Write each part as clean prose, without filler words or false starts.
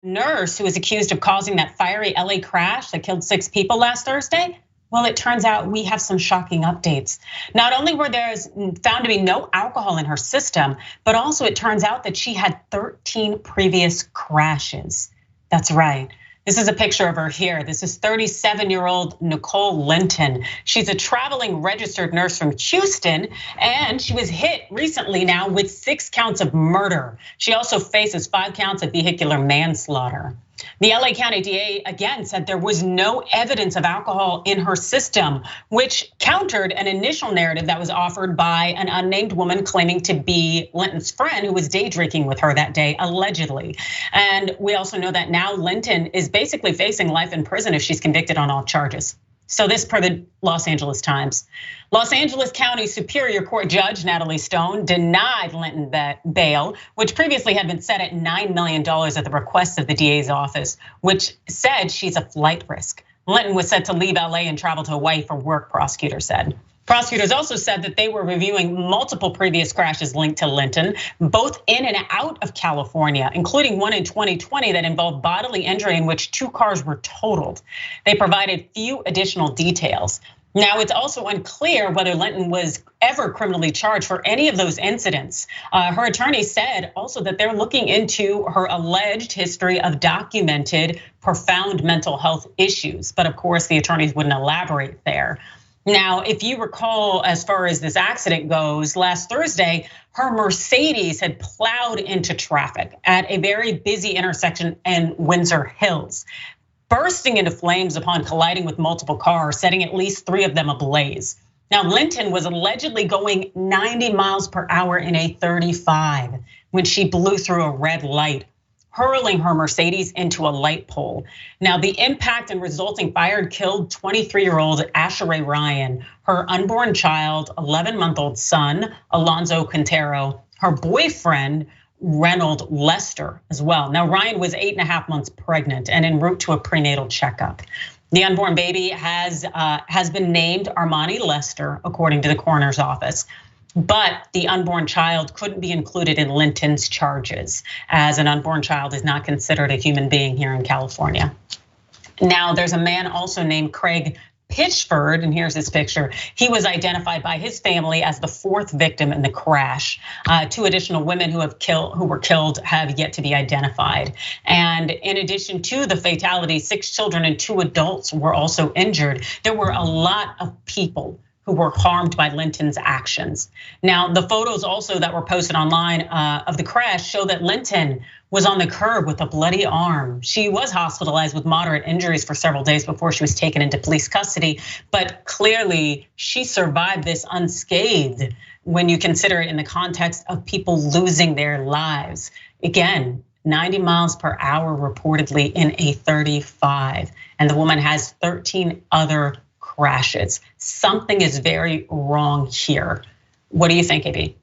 nurse who was accused of causing that fiery LA crash that killed 6 people last Thursday? Well, it turns out we have some shocking updates. Not only were there found to be no alcohol in her system, but also it turns out that she had 13 previous crashes. That's right. This is a picture of her here. This is 37-year-old Nicole Linton. She's a traveling registered nurse from Houston, and she was hit recently now with 6 counts of murder. She also faces 5 counts of vehicular manslaughter. The LA County DA again said there was no evidence of alcohol in her system, which countered an initial narrative that was offered by an unnamed woman claiming to be Linton's friend who was day drinking with her that day, allegedly. And we also know that now Linton is basically facing life in prison if she's convicted on all charges. So this per the Los Angeles Times. Los Angeles County Superior Court Judge Natalie Stone denied Linton bail, which previously had been set at $9 million at the request of the DA's office, which said she's a flight risk. Linton was set to leave LA and travel to Hawaii for work, prosecutors said. Prosecutors also said that they were reviewing multiple previous crashes linked to Linton, both in and out of California, including one in 2020 that involved bodily injury in which 2 cars were totaled. They provided few additional details. Now, it's also unclear whether Linton was ever criminally charged for any of those incidents. Her attorney said also that they're looking into her alleged history of documented profound mental health issues. But of course, the attorneys wouldn't elaborate there. Now, if you recall, as far as this accident goes, last Thursday, her Mercedes had plowed into traffic at a very busy intersection in Windsor Hills, bursting into flames upon colliding with multiple cars, setting at least 3 of them ablaze. Now, Linton was allegedly going 90 miles per hour in a 35 when she blew through a red light, hurling her Mercedes into a light pole. Now, the impact and resulting fire killed 23-year-old Asheray Ryan, her unborn child, 11-month-old son, Alonzo Quintero, her boyfriend, Reynold Lester as well. Now, Ryan was 8.5 months pregnant and en route to a prenatal checkup. The unborn baby has been named Armani Lester, according to the coroner's office. But the unborn child couldn't be included in Linton's charges, as an unborn child is not considered a human being here in California. Now, there's a man also named Craig Pitchford, and here's his picture. He was identified by his family as the 4th victim in the crash. 2 additional women who were killed have yet to be identified. And in addition to the fatality, 6 children and 2 adults were also injured. There were a lot of people who were harmed by Linton's actions. Now, the photos also that were posted online of the crash show that Linton was on the curb with a bloody arm. She was hospitalized with moderate injuries for several days before she was taken into police custody, but clearly she survived this unscathed when you consider it in the context of people losing their lives. Again, 90 miles per hour reportedly in a 35, and the woman has 13 other crashes. Something is very wrong here. What do you think, AB?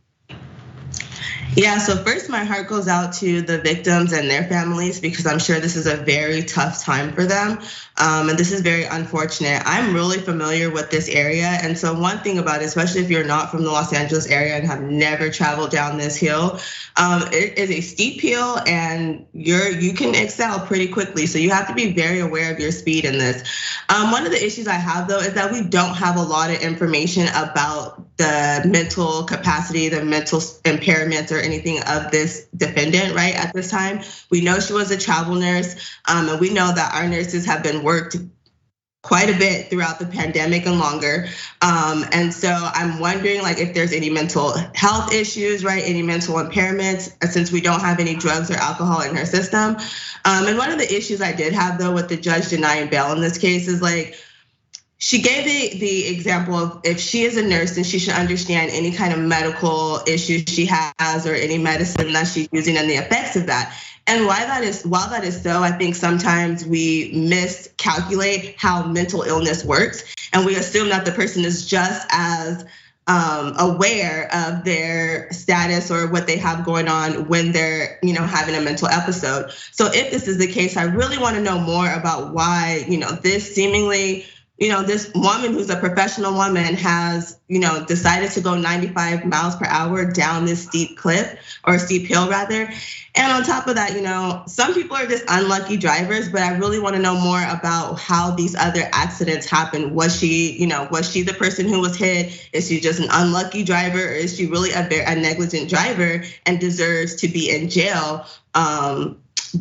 Yeah, so first my heart goes out to the victims and their families because I'm sure this is a very tough time for them. And this is very unfortunate. I'm really familiar with this area. And so one thing about it, especially if you're not from the Los Angeles area and have never traveled down this hill, it is a steep hill and you can excel pretty quickly. So you have to be very aware of your speed in this. One of the issues I have though is that we don't have a lot of information about the mental capacity, the mental impairments or anything of this defendant, right? At this time, we know she was a travel nurse, and we know that our nurses have been worked quite a bit throughout the pandemic and longer. And so I'm wondering like if there's any mental health issues, right? Any mental impairments, since we don't have any drugs or alcohol in her system. And one of the issues I did have though with the judge denying bail in this case is like, she gave the example of if she is a nurse, then she should understand any kind of medical issues she has or any medicine that she's using and the effects of that. And while that is so, I think sometimes we miscalculate how mental illness works, and we assume that the person is just as aware of their status or what they have going on when they're, having a mental episode. So if this is the case, I really want to know more about why, this seemingly this woman who's a professional woman has, decided to go 95 miles per hour down this steep cliff, or steep hill rather. And on top of that, some people are just unlucky drivers, but I really want to know more about how these other accidents happen. Was she the person who was hit? Is she just an unlucky driver, or is she really a negligent driver and deserves to be in jail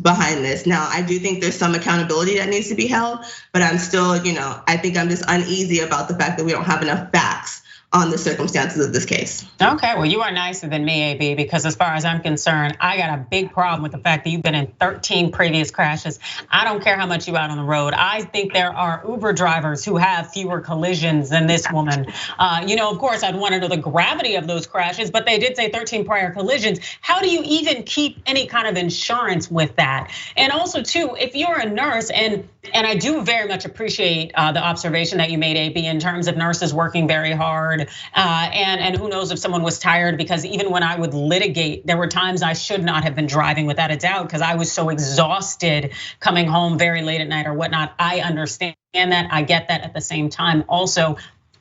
behind this? Now, I do think there's some accountability that needs to be held, but I'm still, I think I'm just uneasy about the fact that we don't have enough facts on the circumstances of this case. Okay, well, you are nicer than me, AB, because as far as I'm concerned, I got a big problem with the fact that you've been in 13 previous crashes. I don't care how much you're out on the road. I think there are Uber drivers who have fewer collisions than this woman. Of course, I'd want to know the gravity of those crashes, but they did say 13 prior collisions. How do you even keep any kind of insurance with that? And also, too, if you're a nurse, and I do very much appreciate the observation that you made, AB, in terms of nurses working very hard. And who knows if someone was tired, because even when I would litigate, there were times I should not have been driving without a doubt because I was so exhausted coming home very late at night or whatnot. I understand that, I get that. At the same time, also,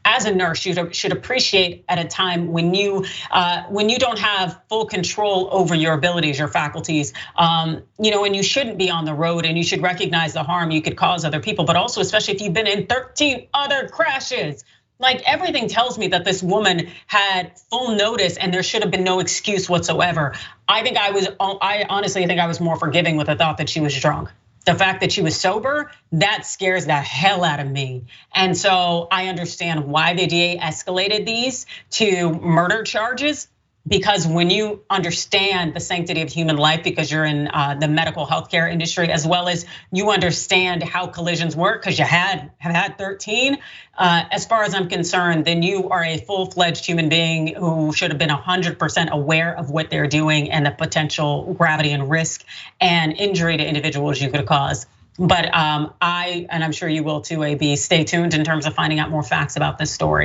as a nurse, you should appreciate at a time when you don't have full control over your abilities, your faculties, and you shouldn't be on the road, and you should recognize the harm you could cause other people, but also especially if you've been in 13 other crashes. Like, everything tells me that this woman had full notice and there should have been no excuse whatsoever. I honestly think I was more forgiving with the thought that she was drunk. The fact that she was sober, that scares the hell out of me. And so I understand why the DA escalated these to murder charges, because when you understand the sanctity of human life, because you're in the medical healthcare industry, as well as you understand how collisions work, because you have had 13. As far as I'm concerned, then you are a full-fledged human being who should have been 100% aware of what they're doing and the potential gravity and risk and injury to individuals you could cause. But and I'm sure you will too, AB, stay tuned in terms of finding out more facts about this story.